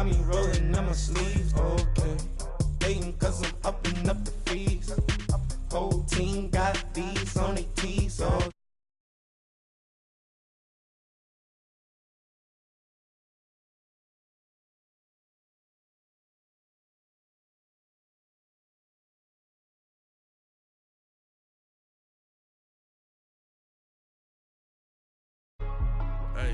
got me rolling on my sleeves, okay. Hating cause I'm upping up the fees. Whole team got these on their teeth, so. Hey,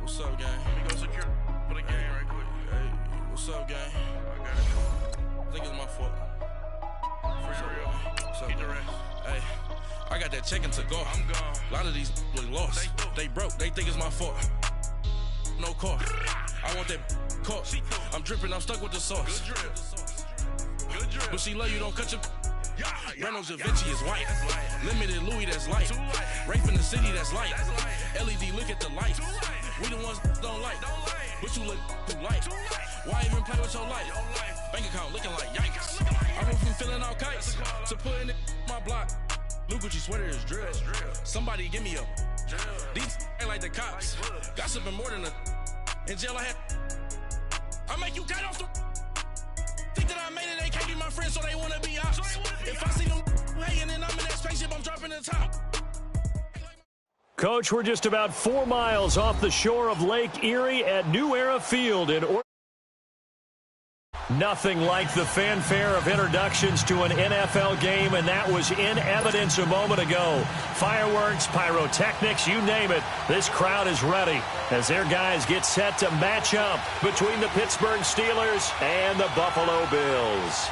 what's up, gang? Let me go secure for the game right quick. Hey, what's up, gang? I got it. I think it's my fault. For real. What's up, keep the rest. Hey, I got that chicken to go. I'm gone. A lot of these look lost. They broke. They think it's my fault. No car. I want that car. I'm dripping. I'm stuck with the sauce. Good drip. Good drip. But she love you. Don't cut your. Reynolds Da Vinci is white. Limited Louis, that's light. Rape in the city, that's light. LED, look at the light. We the ones don't like. But you look too light. Why even play with your life? Bank account looking like yikes. I went from feeling all kites to putting it in my block. Blue Gucci sweater is drill. Somebody give me a. These ain't like the cops. Gossiping more than a. In jail I had. I make you get off the. Think that I made it, they can't be my friends, so they wanna be ops. If I see them hating and I'm in that spaceship, I'm dropping the top. Coach, we're just about 4 miles off the shore of Lake Erie at New Era Field in Nothing like the fanfare of introductions to an NFL game, and that was in evidence a moment ago. Fireworks, pyrotechnics, you name it. This crowd is ready as their guys get set to match up between the Pittsburgh Steelers and the Buffalo Bills.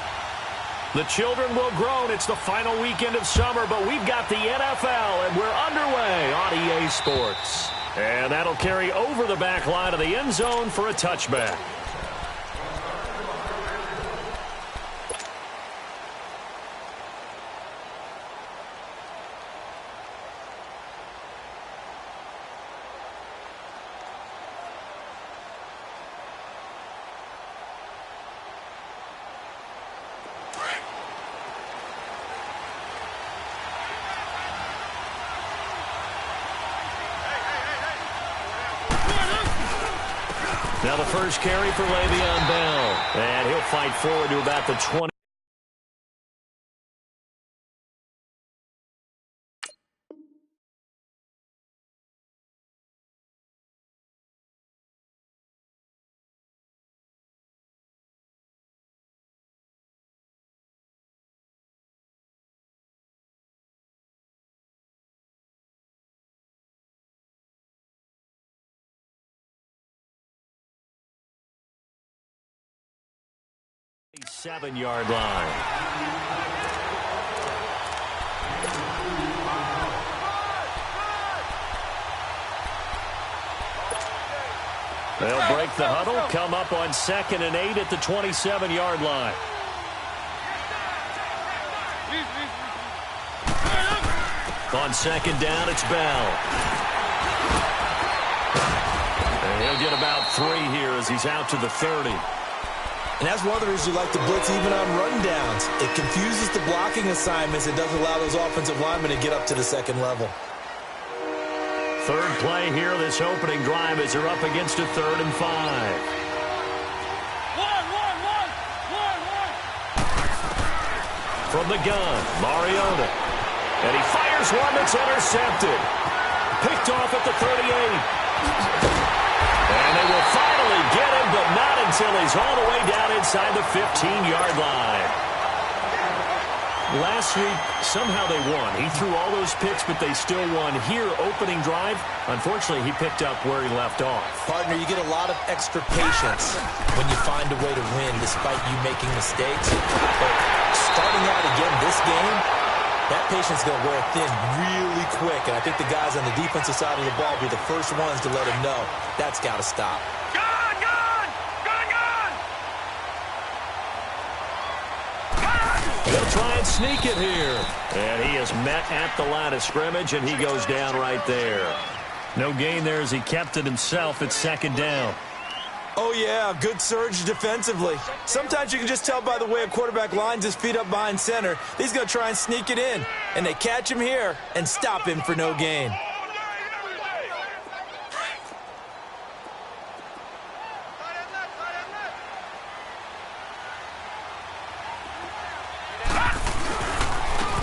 The children will groan. It's the final weekend of summer, but we've got the NFL, and we're underway on EA Sports. And that'll carry over the back line of the end zone for a touchback. Now the first carry for Le'Veon Bell. And he'll fight forward to about the 20. Seven-yard line. They'll break the huddle, come up on 2nd and 8 at the 27-yard line. On 2nd down, it's Bell. And he'll get about 3 here as he's out to the 30. And that's one of the reasons you like to blitz even on rundowns. It confuses the blocking assignments. It doesn't allow those offensive linemen to get up to the second level. Third play here, this opening drive as they're up against a 3rd and 5. From the gun, Mariota. And he fires one that's intercepted. Picked off at the 38. And they will finally get him, but not until he's all the way down inside the 15-yard line. Last week, somehow they won. He threw all those picks, but they still won. Here, opening drive, unfortunately, he picked up where he left off. Partner, you get a lot of extra patience when you find a way to win despite you making mistakes. But starting out again this game, that patience is going to wear thin really quick, and I think the guys on the defensive side of the ball will be the first ones to let him know that's got to stop. They'll try and sneak it here. And he is met at the line of scrimmage, and he goes down right there. No gain there as he kept it himself at 2nd down. Oh, yeah, good surge defensively. Sometimes you can just tell by the way a quarterback lines his feet up behind center. He's going to try and sneak it in, and they catch him here and stop him for no gain.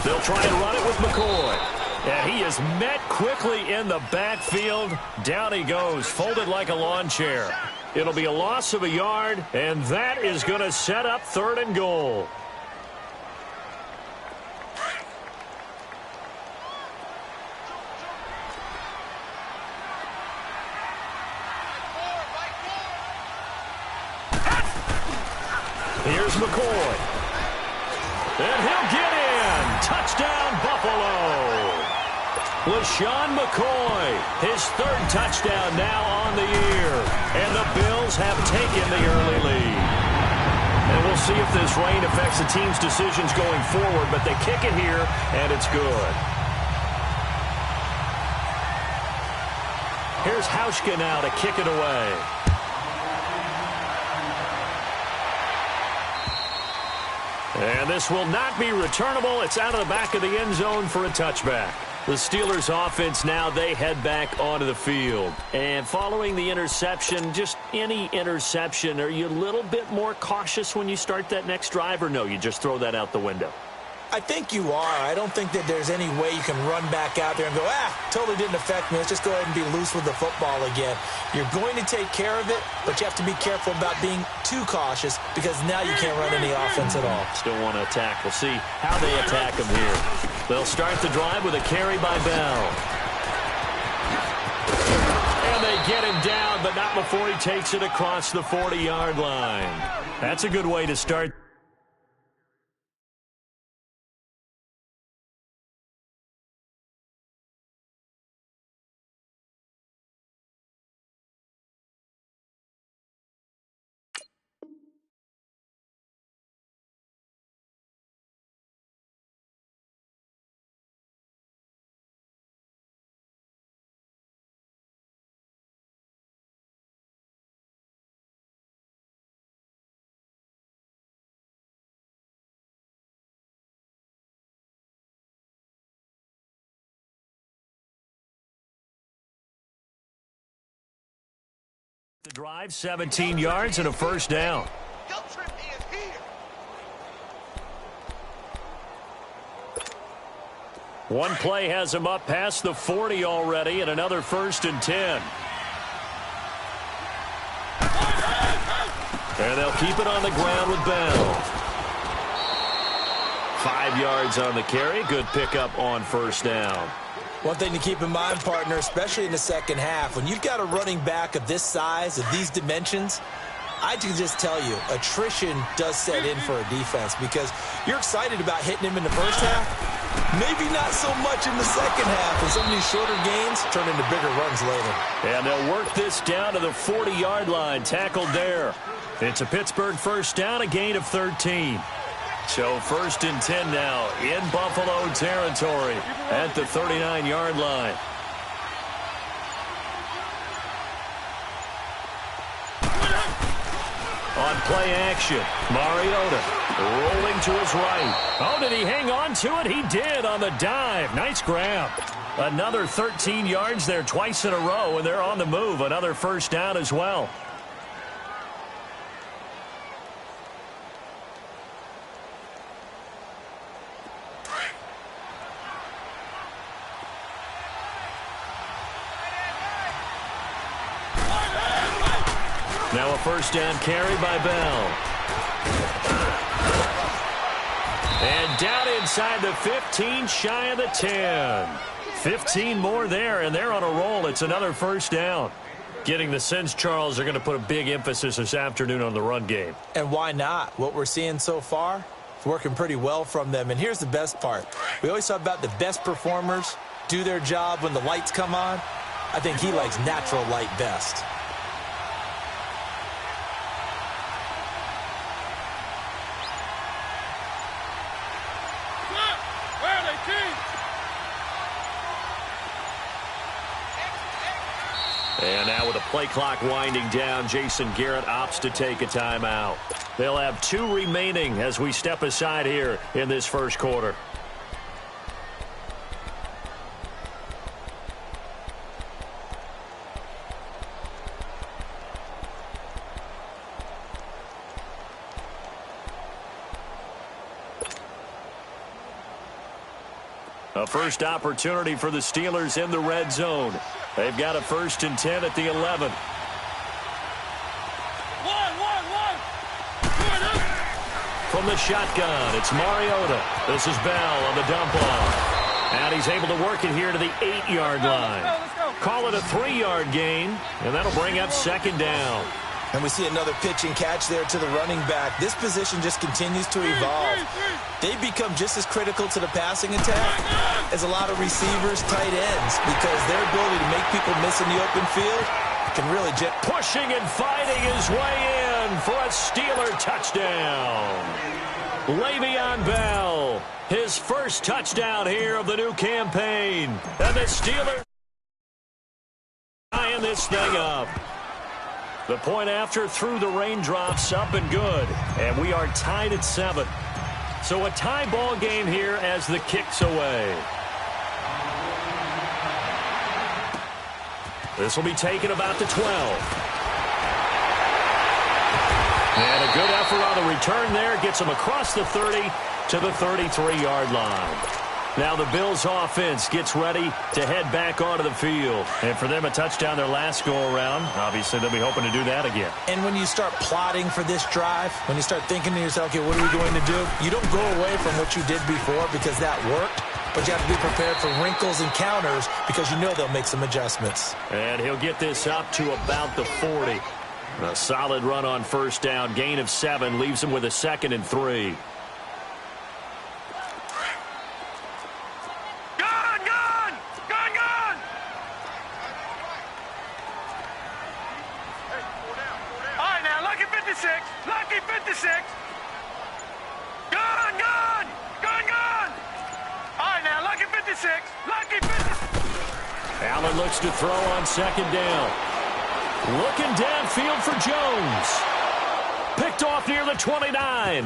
They'll try and run it with McCoy. And he is met quickly in the backfield. Down he goes, folded like a lawn chair. It'll be a loss of a yard, and that is going to set up 3rd and goal. Here's McCoy. And he'll get in. Touchdown, Buffalo. LaShawn McCoy, his 3rd touchdown now on the year. And the Bills have taken the early lead. And we'll see if this rain affects the team's decisions going forward, but they kick it here, and it's good. Here's Hauschka now to kick it away. And this will not be returnable. It's out of the back of the end zone for a touchback. The Steelers offense now, they head back onto the field. And following the interception, just any interception, are you a little bit more cautious when you start that next drive, or no, you just throw that out the window? I think you are. I don't think that there's any way you can run back out there and go, totally didn't affect me. Let's just go ahead and be loose with the football again. You're going to take care of it, but you have to be careful about being too cautious because now you can't run any offense at all. Still want to attack. We'll see how they attack him here. They'll start the drive with a carry by Bell. And they get him down, but not before he takes it across the 40-yard line. That's a good way to start. The drive, 17 yards and a first down. One play has him up past the 40 already, and another 1st and 10. And they'll keep it on the ground with Bell. 5 yards on the carry. Good pickup on first down. One thing to keep in mind, partner, especially in the second half, when you've got a running back of this size, of these dimensions, I can just tell you, attrition does set in for a defense because you're excited about hitting him in the first half, maybe not so much in the second half, and some of these shorter gains turn into bigger runs later. And they'll work this down to the 40-yard line, tackled there. It's a Pittsburgh first down, a gain of 13. So 1st and 10 now in Buffalo territory at the 39-yard line. On play action, Mariota rolling to his right. Oh, did he hang on to it? He did on the dive. Nice grab. Another 13 yards there twice in a row, and they're on the move. Another first down as well. Now a first down carry by Bell. And down inside the 15, shy of the 10. 15 more there, and they're on a roll. It's another first down. Getting the sense, Charles, they're going to put a big emphasis this afternoon on the run game. And why not? What we're seeing so far, it's working pretty well from them. And here's the best part. We always talk about the best performers do their job when the lights come on. I think he likes natural light best. And now with the play clock winding down, Jason Garrett opts to take a timeout. They'll have 2 remaining as we step aside here in this first quarter. A first opportunity for the Steelers in the red zone. They've got a 1st and 10 at the 11. From the shotgun, it's Mariota. This is Bell on the dump off. And he's able to work it here to the 8-yard line. Let's go. Call it a 3-yard gain, and that'll bring up 2nd down. And we see another pitch and catch there to the running back. This position just continues to evolve. They become just as critical to the passing attack as a lot of receivers, tight ends, because their ability to make people miss in the open field can really just... Pushing and fighting his way in for a Steeler touchdown. Le'Veon Bell, his first touchdown here of the new campaign. And the Steelers tying this thing up. The point after through the raindrops, up and good. And we are tied at 7. So a tie ball game here as the kick's away. This will be taken about the 12. And a good effort on the return there. Gets him across the 30 to the 33-yard line. Now the Bills offense gets ready to head back onto the field. And for them, a touchdown their last go-around. Obviously, they'll be hoping to do that again. And when you start plotting for this drive, when you start thinking to yourself, okay, what are we going to do? You don't go away from what you did before because that worked. But you have to be prepared for wrinkles and counters because you know they'll make some adjustments. And he'll get this up to about the 40. A solid run on 1st down. Gain of 7 leaves him with a 2nd and 3. Lucky 56. Gun. All right, now, lucky 56. Lucky 56. Allen looks to throw on 2nd down. Looking downfield for Jones. Picked off near the 29.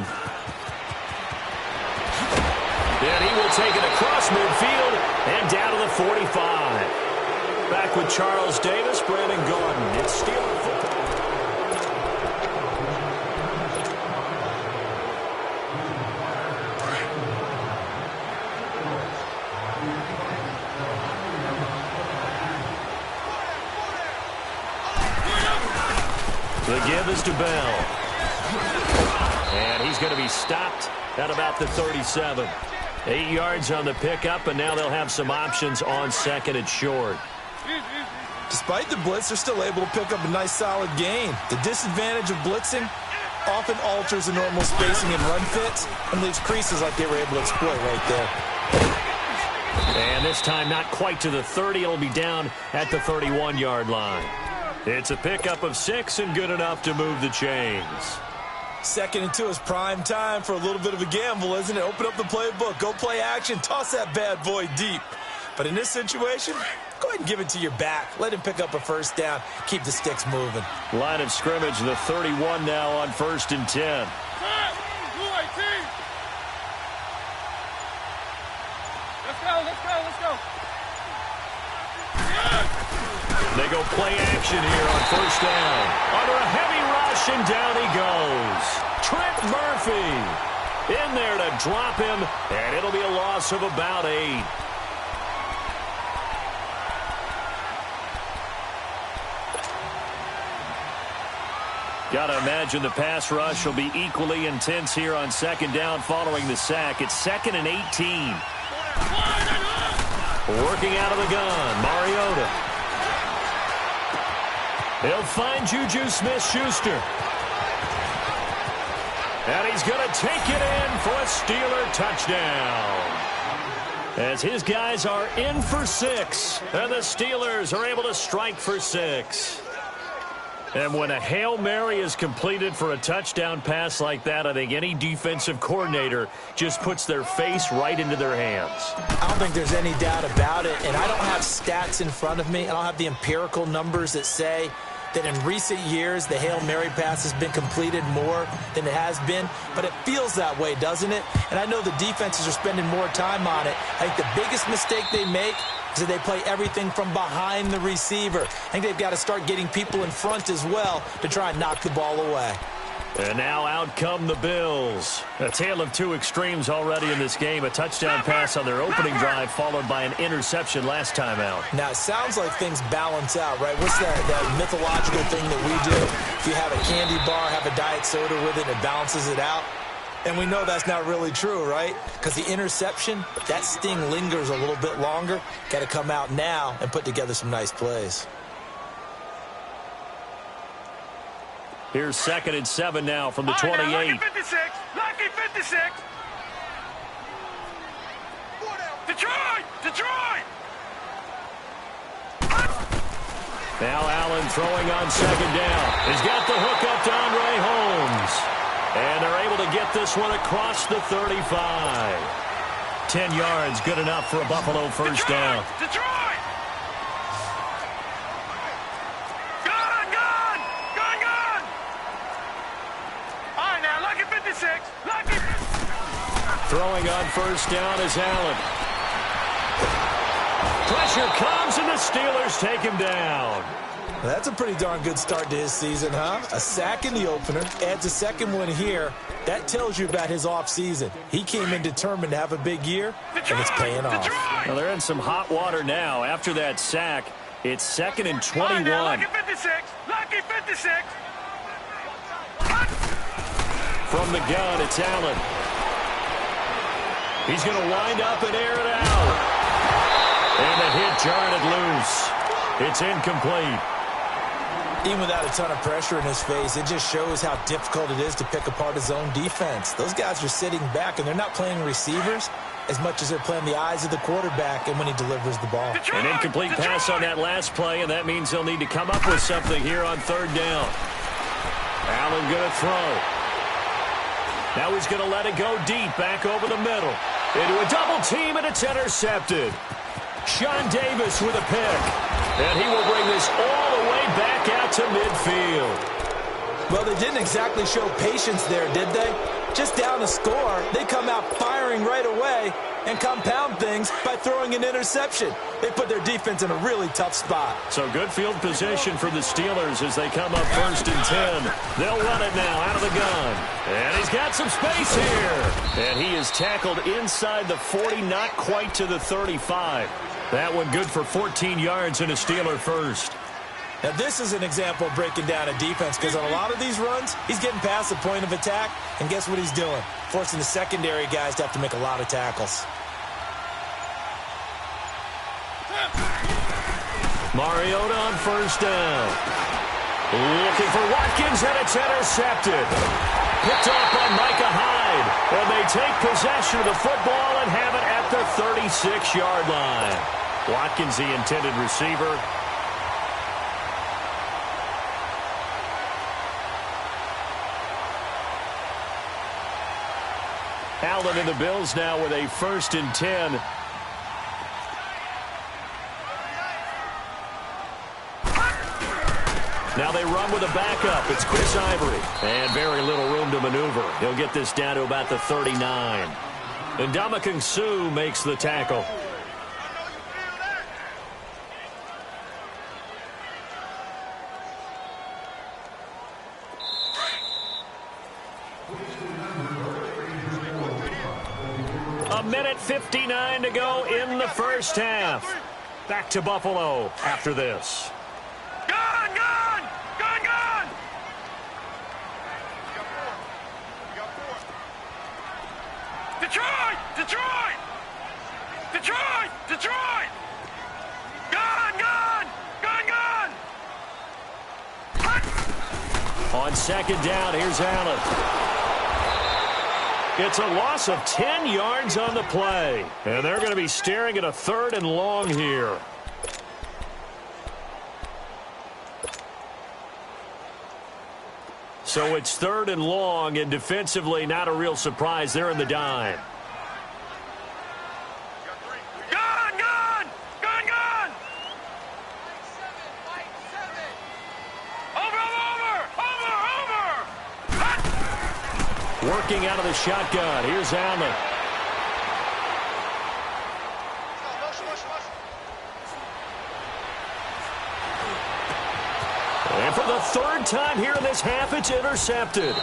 And he will take it across midfield and down to the 45. Back with Charles Davis, Brandon Gaudin. It's Steeler football. The give is to Bell. And he's going to be stopped at about the 37. 8 yards on the pickup, and now they'll have some options on 2nd and short. Despite the blitz, they're still able to pick up a nice solid gain. The disadvantage of blitzing often alters the normal spacing and run fits and leaves creases like they were able to exploit right there. And this time not quite to the 30. It'll be down at the 31-yard line. It's a pickup of 6 and good enough to move the chains. 2nd and 2 is prime time for a little bit of a gamble, isn't it? Open up the playbook, go play action, toss that bad boy deep. But in this situation, go ahead and give it to your back. Let him pick up a 1st down. Keep the sticks moving. Line of scrimmage, the 31 now on 1st and 10. Let's go. They go play action here on 1st down. Under a heavy rush, and down he goes. Trent Murphy in there to drop him, and it'll be a loss of about 8. Got to imagine the pass rush will be equally intense here on 2nd down following the sack. It's 2nd and 18. Working out of the gun, Mariota. He'll find Juju Smith-Schuster. And he's going to take it in for a Steeler touchdown. As his guys are in for 6. And the Steelers are able to strike for 6. And when a Hail Mary is completed for a touchdown pass like that, I think any defensive coordinator just puts their face right into their hands. I don't think there's any doubt about it. And I don't have stats in front of me. I don't have the empirical numbers that say that in recent years the Hail Mary pass has been completed more than it has been. But it feels that way, doesn't it? And I know the defenses are spending more time on it. I think the biggest mistake they make is that they play everything from behind the receiver. I think they've got to start getting people in front as well to try and knock the ball away. And now out come the Bills. A tale of two extremes already in this game. A touchdown pass on their opening drive followed by an interception last time out. Now, it sounds like things balance out, right? What's that mythological thing that we do? If you have a candy bar, have a diet soda with it, it balances it out. And we know that's not really true, right? Because the interception, that sting lingers a little bit longer. Got to come out now and put together some nice plays. Here's 2nd and 7 now from the 28. Lucky 56. Lucky 56. Detroit! Detroit! Now Allen throwing on 2nd down. He's got the hook up to Andre Holmes. And they're able to get this one across the 35. 10 yards, good enough for a Buffalo first down. Detroit! Gun! Gun! Gun! Gun! All right, now, lucky 56. Lucky. Throwing on first down is Allen. Pressure comes, and the Steelers take him down. That's a pretty darn good start to his season, huh? A sack in the opener, adds a second one here. That tells you about his offseason. He came in determined to have a big year, and it's paying off. Well, they're in some hot water now. After that sack, it's 2nd and 21. Lucky 56. Lucky 56. From the gun, it's Allen. He's going to wind up and air it out. And the hit jarred it loose. It's incomplete. Even without a ton of pressure in his face, it just shows how difficult it is to pick apart his own defense. Those guys are sitting back, and they're not playing receivers as much as they're playing the eyes of the quarterback and when he delivers the ball. An incomplete pass on that last play, and that means they'll need to come up with something here on 3rd down. Allen going to throw. Now he's going to let it go deep, back over the middle. Into a double team, and it's intercepted. Sean Davis with a pick. And he will bring this all the way back out to midfield. Well, they didn't exactly show patience there, did they? Just down a score, they come out firing right away and compound things by throwing an interception. They put their defense in a really tough spot. So good field position for the Steelers as they come up 1st and 10. They'll run it now out of the gun. And he's got some space here. And he is tackled inside the 40, not quite to the 35. That one good for 14 yards and a Steeler first. Now, this is an example of breaking down a defense because on a lot of these runs, he's getting past the point of attack, and guess what he's doing? Forcing the secondary guys to have to make a lot of tackles. Mariota on first down. Looking for Watkins, and it's intercepted. Picked off by Micah Hyde. And they take possession of the football and have it at the 36-yard line. Watkins, the intended receiver. Allen and the Bills now with a 1st and 10. Now they run with a backup. It's Chris Ivory. And very little room to maneuver. He'll get this down to about the 39. And Ndamukong Suh makes the tackle. A minute 59 to go in the first half. Back to Buffalo after this. Gun! Gun! Gun! Gun! Detroit! Detroit! Detroit! Detroit! Gun! Gun! Gun! Gun! On 2nd down, here's Allen. It's a loss of 10 yards on the play. And they're going to be staring at a 3rd and long here. So it's 3rd and long, and defensively not a real surprise. They're in the dime. Gun! Gun! Gun! Gun! Over! Working out of the shotgun. Here's Allen. And for the third time here in this half, it's intercepted.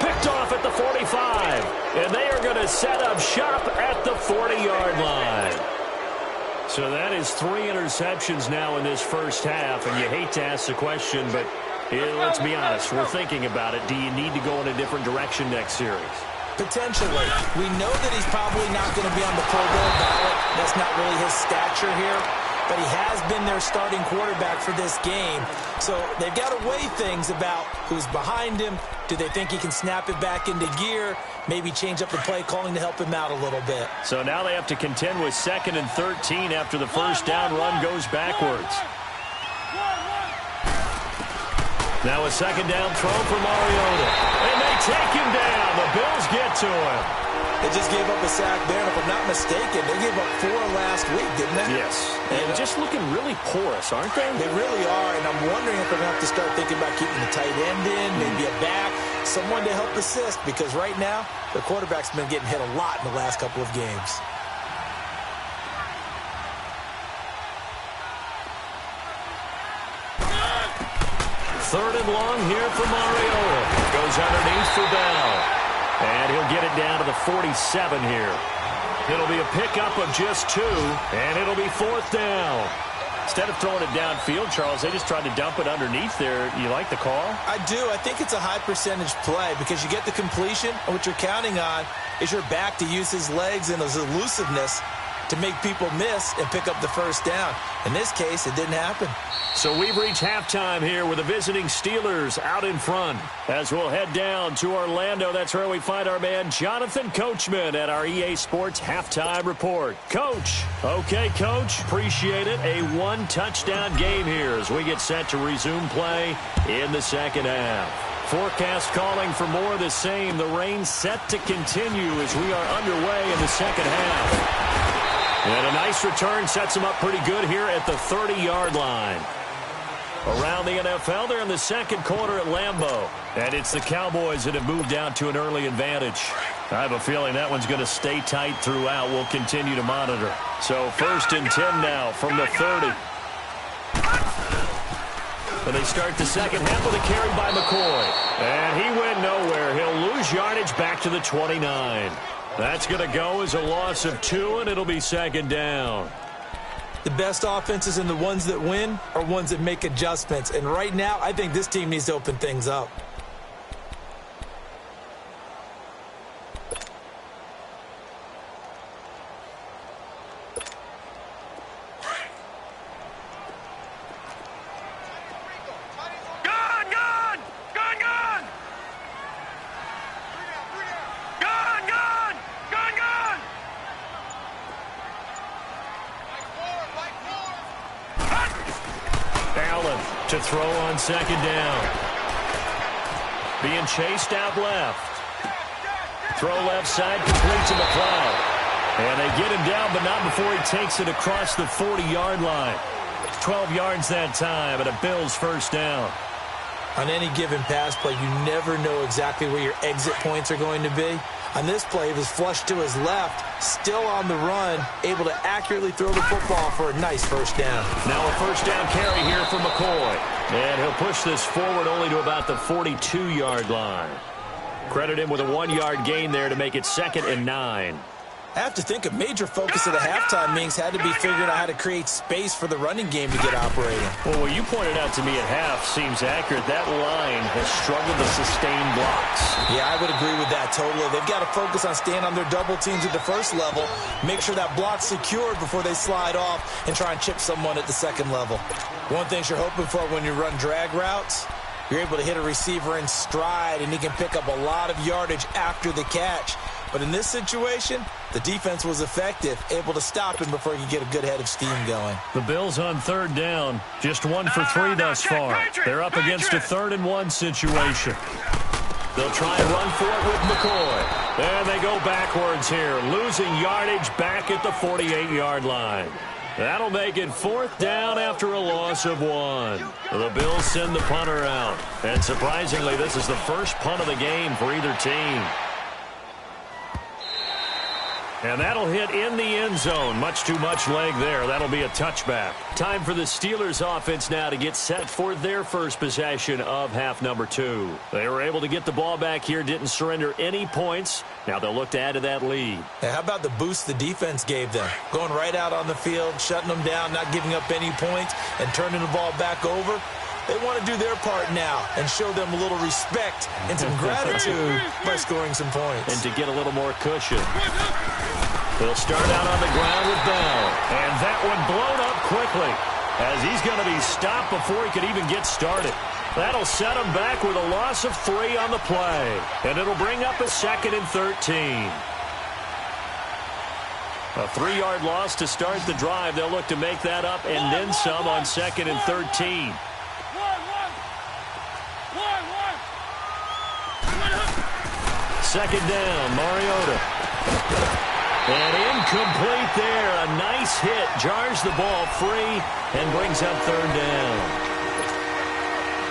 Picked off at the 45. And they are going to set up shop at the 40-yard line. So that is 3 interceptions now in this first half. And you hate to ask the question, but let's be honest. We're thinking about it. Do you need to go in a different direction next series? Potentially. We know that he's probably not going to be on the Pro Bowl ballot. That's not really his stature here. But he has been their starting quarterback for this game. So they've got to weigh things about who's behind him. Do they think he can snap it back into gear? Maybe change up the play calling to help him out a little bit. So now they have to contend with 2nd and 13 after the first down run goes backwards. Now a 2nd down throw for Mariota. And they take him down. The Bills get to him. They just gave up a sack there, and if I'm not mistaken, they gave up 4 last week, didn't they? Yes. And just looking really porous, aren't they? They really are, and I'm wondering if they're going to have to start thinking about keeping the tight end in, maybe a back, someone to help assist, because right now, their quarterback's been getting hit a lot in the last couple of games. Third and long here for Mariota. Goes underneath for Bell. And he'll get it down to the 47 here. It'll be a pickup of just 2, and it'll be 4th down. Instead of throwing it downfield, Charles, they just tried to dump it underneath there. You like the call? I do. I think it's a high percentage play because you get the completion, and what you're counting on is your back to use his legs and his elusiveness to make people miss and pick up the first down. In this case, it didn't happen. So we've reached halftime here with the visiting Steelers out in front. As we'll head down to Orlando, that's where we find our man Jonathan Coachman at our EA Sports Halftime Report. Coach. Okay, Coach. Appreciate it. A 1-touchdown game here as we get set to resume play in the second half. Forecast calling for more of the same. The rain set to continue as we are underway in the second half. And a nice return sets them up pretty good here at the 30-yard line. Around the NFL, they're in the second quarter at Lambeau. And it's the Cowboys that have moved down to an early advantage. I have a feeling that one's going to stay tight throughout. We'll continue to monitor. So 1st and 10 now from the 30. And they start the second half with a carry by McCoy. And he went nowhere. He'll lose yardage back to the 29. That's going to go as a loss of 2, and it'll be 2nd down. The best offenses and the ones that win are ones that make adjustments. And right now, I think this team needs to open things up. To throw on 2nd down. Being chased out left. Throw left side, complete to McLeod. And they get him down, but not before he takes it across the 40-yard line. 12 yards that time, and a Bills first down. On any given pass play, you never know exactly where your exit points are going to be. On this play, it was flushed to his left, still on the run, able to accurately throw the football for a nice first down. Now a first down carry here from McCoy. And he'll push this forward only to about the 42-yard line. Credit him with a 1-yard gain there to make it 2nd and 9. I have to think a major focus of the halftime meetings had to be figuring out how to create space for the running game to get operating. Well, what you pointed out to me at half seems accurate. That line has struggled to sustain blocks. Yeah, I would agree with that totally. They've got to focus on staying on their double teams at the first level, make sure that block's secured before they slide off and try and chip someone at the second level. One thing you're hoping for when you run drag routes, you're able to hit a receiver in stride and he can pick up a lot of yardage after the catch. But in this situation, the defense was effective, able to stop him before he could get a good head of steam going. The Bills on 3rd down, just 1 for 3 thus far. They're up against a 3rd and 1 situation. They'll try and run for it with McCoy. And they go backwards here, losing yardage back at the 48-yard line. That'll make it 4th down after a loss of 1. The Bills send the punter out. And surprisingly, this is the first punt of the game for either team. And that'll hit in the end zone. Much too much leg there. That'll be a touchback. Time for the Steelers offense now to get set for their first possession of half number 2. They were able to get the ball back here, didn't surrender any points. Now they'll look to add to that lead. How about the boost the defense gave them? Going right out on the field, shutting them down, not giving up any points, and turning the ball back over. They want to do their part now and show them a little respect and some gratitude by scoring some points. And to get a little more cushion. They'll start out on the ground with Bell. And that one blown up quickly as he's going to be stopped before he could even get started. That'll set him back with a loss of 3 on the play. And it'll bring up a 2nd and 13. A 3-yard loss to start the drive. They'll look to make that up and then some on 2nd and 13. Second down, Mariota. And incomplete there. A nice hit. Jars the ball free and brings up 3rd down.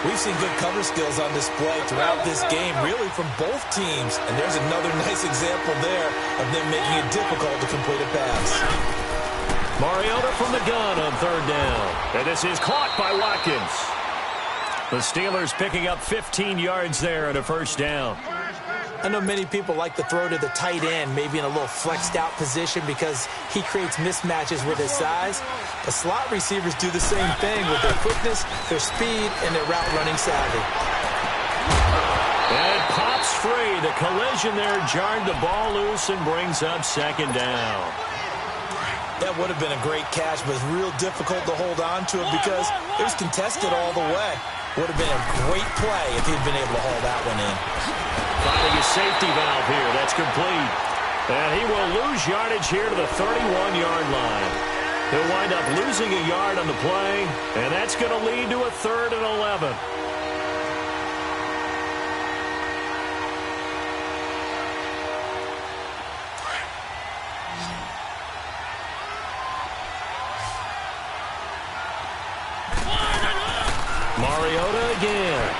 We've seen good cover skills on display throughout this game, really from both teams. And there's another nice example there of them making it difficult to complete a pass. Mariota from the gun on 3rd down. And this is caught by Watkins. The Steelers picking up 15 yards there and a 1st down. I know many people like to throw to the tight end, maybe in a little flexed out position because he creates mismatches with his size. But slot receivers do the same thing with their quickness, their speed, and their route running savvy. And it pops free. The collision there jarred the ball loose and brings up 2nd down. That would have been a great catch, but it's real difficult to hold on to it because it was contested all the way. Would have been a great play if he'd been able to haul that one in. Finding a safety valve here. That's complete. And he will lose yardage here to the 31-yard line. He'll wind up losing a yard on the play, and that's going to lead to a 3rd and 11. Mariota again.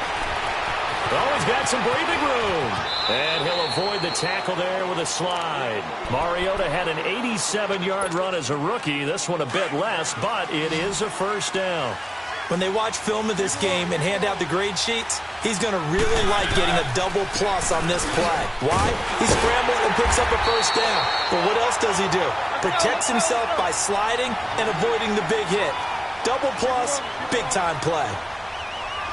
Oh, he's got some breathing room. And he'll avoid the tackle there with a slide. Mariota had an 87-yard run as a rookie. This one a bit less, but it is a 1st down. When they watch film of this game and hand out the grade sheets, he's going to really like getting a double plus on this play. Why? He scrambles and picks up a 1st down. But what else does he do? Protects himself by sliding and avoiding the big hit. Double plus, big-time play.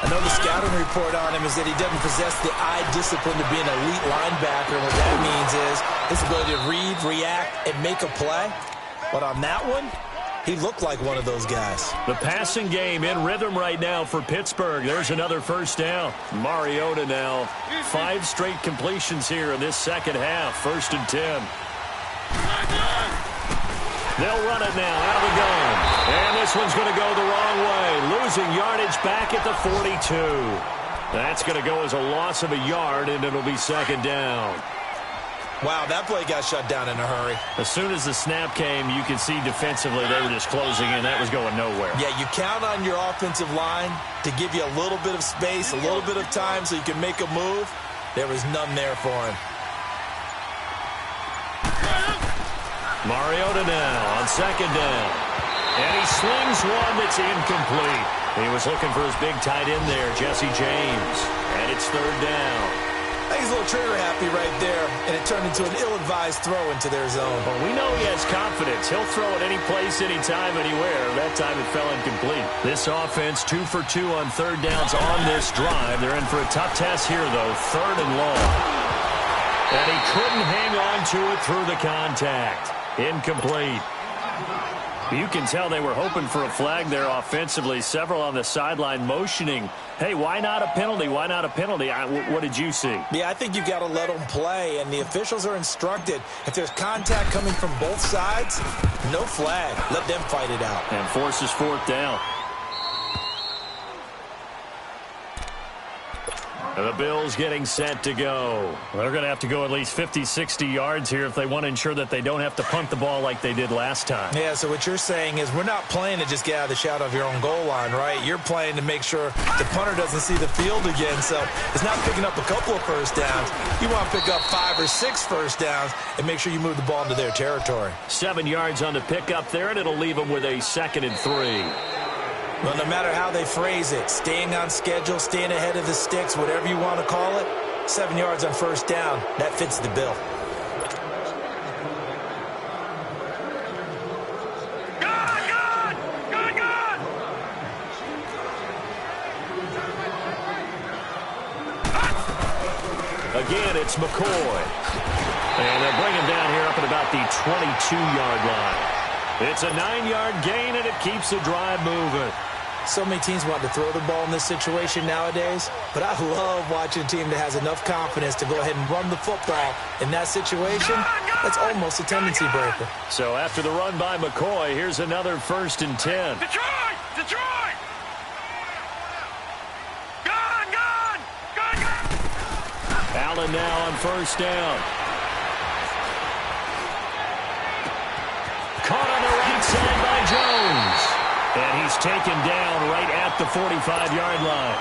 I know the scouting report on him is that he doesn't possess the eye discipline to be an elite linebacker. What that means is his ability to read, react, and make a play. But on that one, he looked like one of those guys. The passing game in rhythm right now for Pittsburgh. There's another 1st down. Mariota now 5 straight completions here in this 2nd half. 1st and 10. They'll run it now out of the gun. And this one's going to go the wrong way. Losing yardage back at the 42. That's going to go as a loss of a yard, and it'll be 2nd down. Wow, that play got shut down in a hurry. As soon as the snap came, you could see defensively they were just closing in. That was going nowhere. Yeah, you count on your offensive line to give you a little bit of space, a little bit of time so you can make a move. There was none there for him. Mariota now on 2nd down. And he slings one that's incomplete. He was looking for his big tight end there, Jesse James. And it's 3rd down. I think he's a little trigger happy right there, and it turned into an ill-advised throw into their zone. But we know he has confidence. He'll throw it any place, anytime, anywhere. That time it fell incomplete. This offense 2 for 2 on 3rd downs on this drive. They're in for a tough test here, though. 3rd and long. And he couldn't hang on to it through the contact. Incomplete. You can tell they were hoping for a flag there offensively. Several on the sideline motioning. Hey, why not a penalty? Why not a penalty? What did you see? Yeah, I think you've got to let them play, and the officials are instructed. If there's contact coming from both sides, no flag. Let them fight it out. And forces 4th down. And the Bills getting set to go. They're going to have to go at least 50, 60 yards here if they want to ensure that they don't have to punt the ball like they did last time. Yeah, so what you're saying is we're not playing to just get out of the shadow of your own goal line, right? You're playing to make sure the punter doesn't see the field again. So it's not picking up a couple of first downs. You want to pick up 5 or 6 first downs and make sure you move the ball into their territory. 7 yards on the pickup there, and it'll leave them with a 2nd and 3. Well, no matter how they phrase it, staying on schedule, staying ahead of the sticks, whatever you want to call it, 7 yards on first down, that fits the bill. Again, it's McCoy. And they'll bring him down here up at about the 22-yard line. It's a 9-yard gain, and it keeps the drive moving. So many teams want to throw the ball in this situation nowadays, but I love watching a team that has enough confidence to go ahead and run the football. In that situation, that's almost a tendency breaker. So after the run by McCoy, here's another 1st and 10. Detroit! Detroit! Gun! Allen now on 1st down. Caught on the right side by Jones. And he's taken down right at the 45-yard line.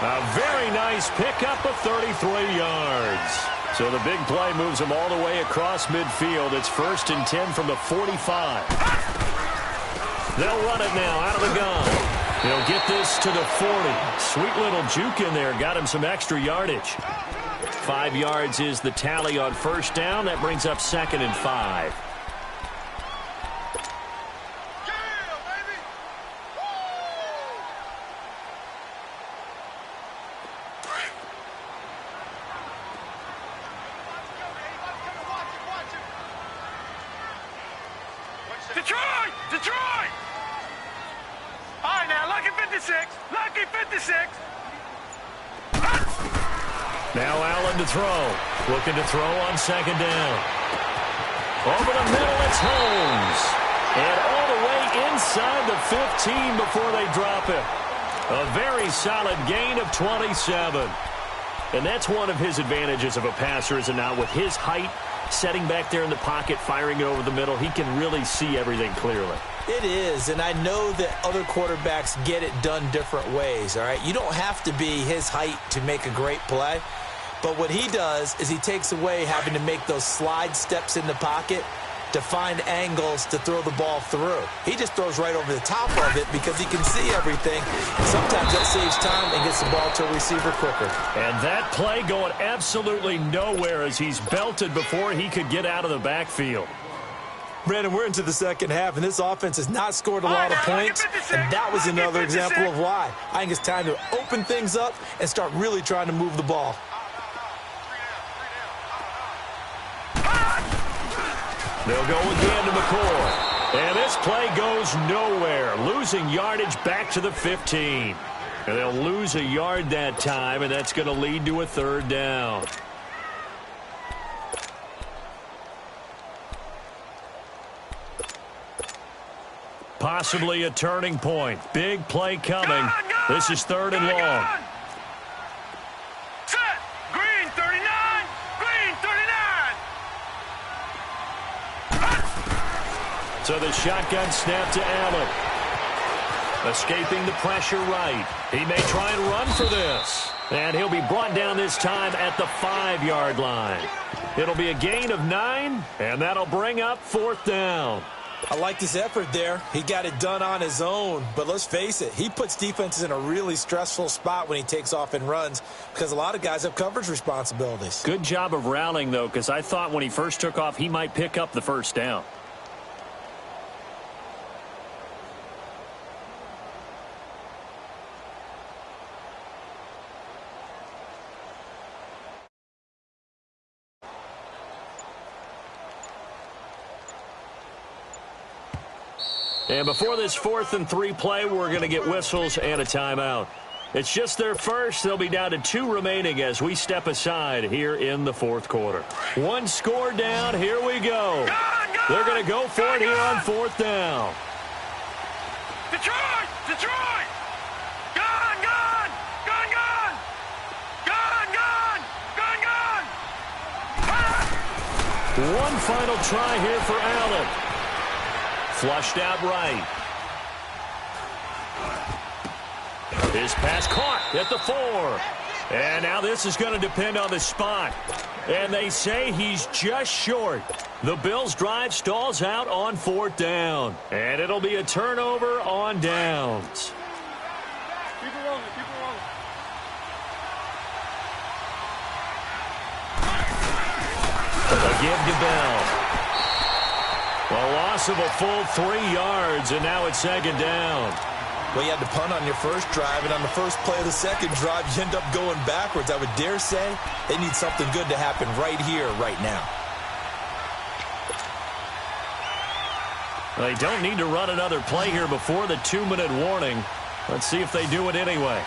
A very nice pickup of 33 yards. So the big play moves him all the way across midfield. It's 1st and 10 from the 45. They'll run it now out of the gun. He'll get this to the 40. Sweet little juke in there. Got him some extra yardage. 5 yards is the tally on 1st down. That brings up 2nd and 5. Detroit! Detroit! All right, now, lucky 56. Lucky 56. Now Allen to throw. Looking to throw on 2nd down. Over the middle, it's Holmes. And all the way inside the 15 before they drop it. A very solid gain of 27. And that's one of his advantages of a passer, is it not? With his height, setting back there in the pocket, firing it over the middle, he can really see everything clearly. It is, and I know that other quarterbacks get it done different ways, all right? You don't have to be his height to make a great play, but what he does is he takes away having to make those slide steps in the pocket to find angles to throw the ball through. He just throws right over the top of it because he can see everything, and sometimes that saves time and gets the ball to a receiver quicker. And that play going absolutely nowhere as he's belted before he could get out of the backfield. Brandon, we're into the second half, and this offense has not scored a lot of points, and that was another example of why. I think it's time to open things up and start really trying to move the ball. They'll go again to McCoy. And this play goes nowhere. Losing yardage back to the 15. And they'll lose a yard that time, and that's going to lead to a 3rd down. Possibly a turning point. Big play coming. This is 3rd and long. Set. Green 39. Green 39. So the shotgun snap to Allen. Escaping the pressure right. He may try and run for this. And he'll be brought down this time at the 5-yard line. It'll be a gain of 9, and that'll bring up 4th down. I liked his effort there. He got it done on his own. But let's face it, he puts defenses in a really stressful spot when he takes off and runs because a lot of guys have coverage responsibilities. Good job of rallying, though, because I thought when he first took off, he might pick up the 1st down. And before this 4th and 3 play, we're going to get whistles and a timeout. It's just their first. They'll be down to 2 remaining as we step aside here in the 4th quarter. 1 score down. Here we go. They're going to go for it here on 4th down. Detroit! Detroit! Gun! Gun! Gun! Gun! One final try here for Allen. Flushed out right. His pass caught at the 4. And now this is going to depend on the spot. And they say he's just short. The Bills' drive stalls out on 4th down. And it'll be a turnover on downs. Keep it rolling, keep it rolling. A give to Bell. A loss of a full 3 yards, and now it's 2nd down. Well, you had to punt on your first drive, and on the first play of the second drive, you end up going backwards. I would dare say they need something good to happen right here, right now. They don't need to run another play here before the 2-minute warning. Let's see if they do it anyway.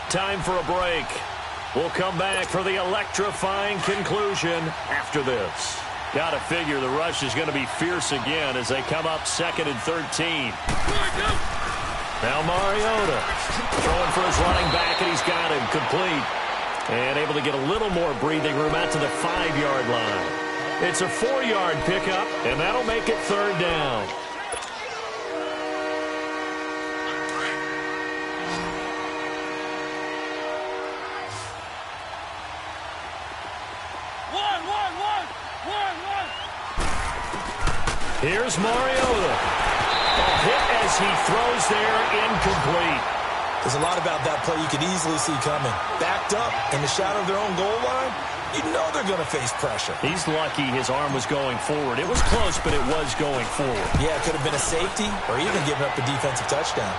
Time for a break. We'll come back for the electrifying conclusion after this. Got to figure the rush is going to be fierce again as they come up 2nd and 13. Now Mariota throwing for his running back, and he's got him complete. And able to get a little more breathing room out to the 5-yard line. It's a 4-yard pickup, and that'll make it 3rd down. Here's Mariota. A hit as he throws there, incomplete. There's a lot about that play you could easily see coming. Backed up in the shadow of their own goal line, you know they're going to face pressure. He's lucky his arm was going forward. It was close, but it was going forward. Yeah, it could have been a safety or even giving up a defensive touchdown.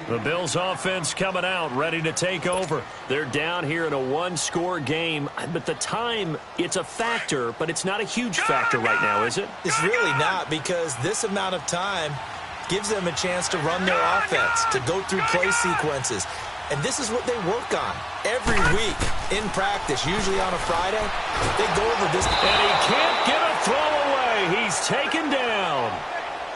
The Bills offense coming out, ready to take over. They're down here in a 1-score game, but the time, it's a factor, but it's not a huge factor right now, is it? It's really not, because this amount of time gives them a chance to run their offense, to go through play sequences. And this is what they work on every week in practice, usually on a Friday. They go over this. And he can't get a throw away. He's taken down.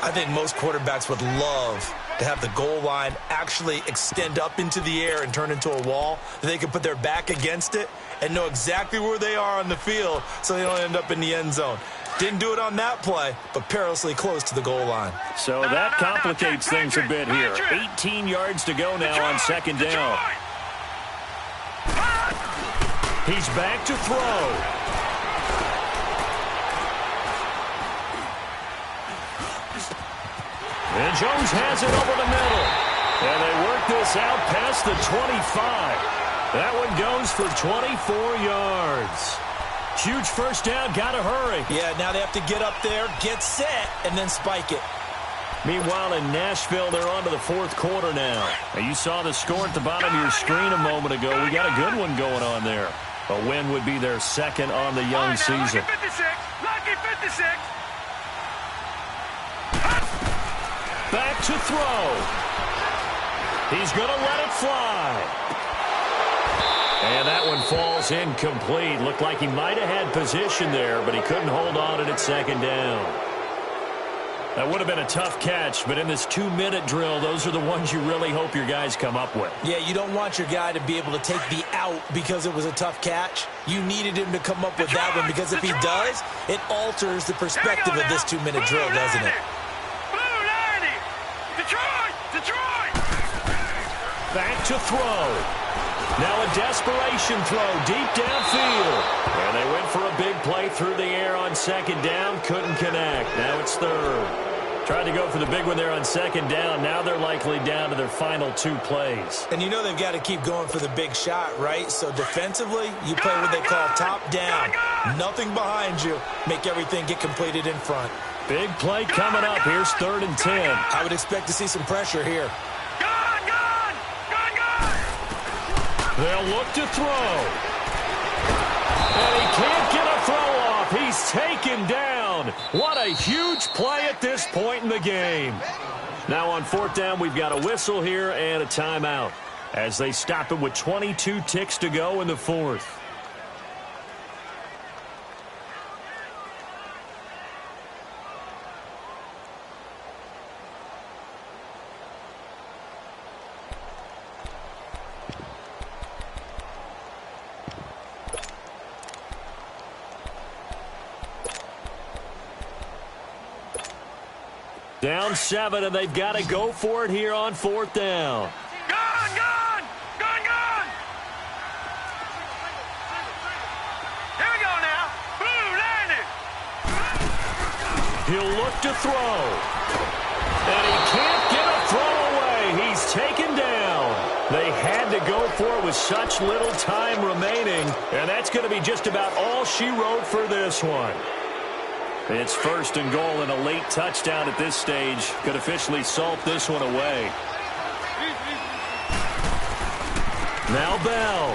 I think most quarterbacks would love to have the goal line actually extend up into the air and turn into a wall. They can put their back against it and know exactly where they are on the field so they don't end up in the end zone. Didn't do it on that play, but perilously close to the goal line. So that complicates things a bit here. 18 yards to go now on 2nd down. He's back to throw. And Jones has it over the middle. And they work this out past the 25. That one goes for 24 yards. Huge first down, got to hurry. Yeah, now they have to get up there, get set, and then spike it. Meanwhile, in Nashville, they're on to the 4th quarter now. You saw the score at the bottom of your screen a moment ago. We got a good one going on there. A win would be their 2nd on the young season. Lucky 56. Back to throw. He's going to let it fly. And that one falls incomplete. Looked like he might have had position there, but he couldn't hold on it at 2nd down. That would have been a tough catch, but in this 2-minute drill, those are the ones you really hope your guys come up with. Yeah, you don't want your guy to be able to take the out because it was a tough catch. You needed him to come up with that one, because if he does, it alters the perspective of this 2-minute drill, doesn't it? Detroit! Back to throw. Now a desperation throw deep downfield. And they went for a big play through the air on 2nd down. Couldn't connect. Now it's 3rd. Tried to go for the big one there on 2nd down. Now they're likely down to their final 2 plays. And you know they've got to keep going for the big shot, right? So defensively, you play what they call top down. Nothing behind you. Make everything get completed in front. Big play coming up. Here's 3rd and 10. I would expect to see some pressure here. Gone! They'll look to throw. And he can't get a throw off. He's taken down. What a huge play at this point in the game. Now on 4th down, we've got a whistle here and a timeout as they stop it with 22 ticks to go in the 4th. Down 7, and they've got to go for it here on 4th down. Gone, gone! Gone, gone! Here we go now. Blue, landed! He'll look to throw. And he can't get a throw away. He's taken down. They had to go for it with such little time remaining, and that's going to be just about all she wrote for this one. It's 1st and goal, and a late touchdown at this stage could officially salt this one away. Now Bell.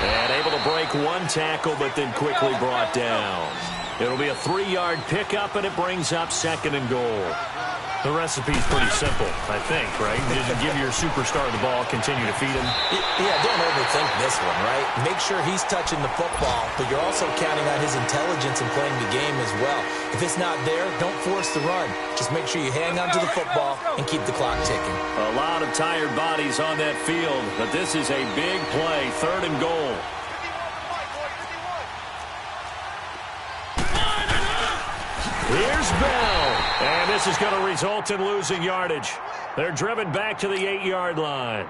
And able to break one tackle, but then quickly brought down. It'll be a 3-yard pickup, and it brings up 2nd and goal. The recipe's pretty simple, I think, right? Just give your superstar the ball, continue to feed him. Yeah, don't overthink this one, right? Make sure he's touching the football, but you're also counting on his intelligence in playing the game as well. If it's not there, don't force the run. Just make sure you hang on to the football and keep the clock ticking. A lot of tired bodies on that field, but this is a big play, 3rd and goal. Here's Bell, and this is going to result in losing yardage. They're driven back to the 8-yard line.